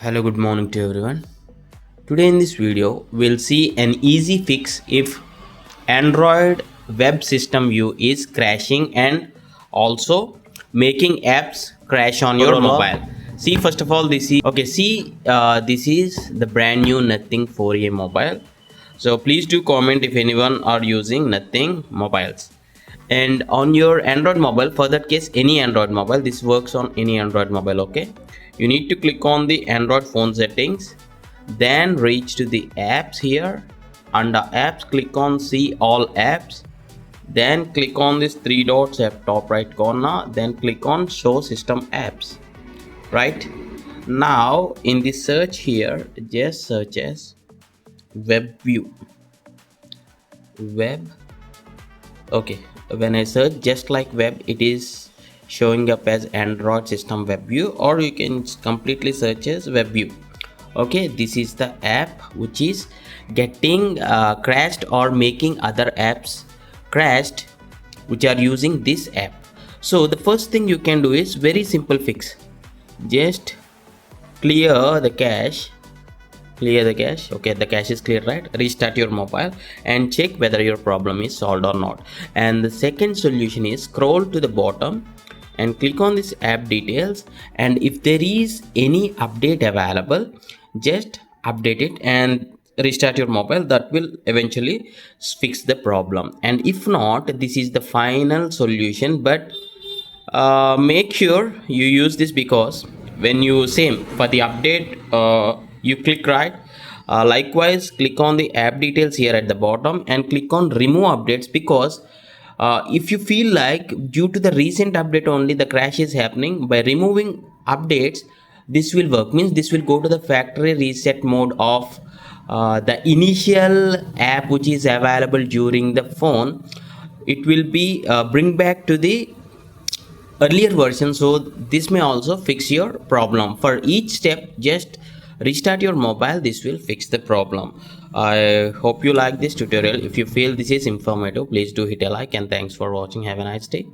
Hello, good morning to everyone. Today in this video, we'll see an easy fix if Android web system view is crashing and also making apps crash on your mobile. See, first of all, this is the brand new Nothing 4A mobile. So please do comment if anyone are using Nothing mobiles. And on your Android mobile, for that case, any Android mobile, this works on any Android mobile. Okay, you need to click on the Android phone settings, then reach to the apps. Here under apps, click on see all apps, then click on this three dots at top right corner, then click on show system apps. Right now in the search here, just search as WebView. Web. Okay, when I search just like web, it is showing up as Android System WebView, or you can completely search as WebView. Okay, this is the app which is getting crashed or making other apps crashed which are using this app. So the first thing you can do is very simple fix. Just clear the cache. Okay, the cache is clear, right? Restart your mobile and check whether your problem is solved or not. And the second solution is scroll to the bottom and click on this app details, and if there is any update available, just update it and restart your mobile. That will eventually fix the problem. And if not, this is the final solution, but make sure you use this, because when you same for the update, you click right, likewise click on the app details here at the bottom and click on remove updates, because if you feel like due to the recent update only the crash is happening, by removing updates this will work. Means this will go to the factory reset mode of the initial app which is available during the phone. It will be bring back to the earlier version. So this may also fix your problem. For each step, just restart your mobile. This will fix the problem. I hope you like this tutorial. If you feel this is informative, please do hit a like, and thanks for watching. Have a nice day.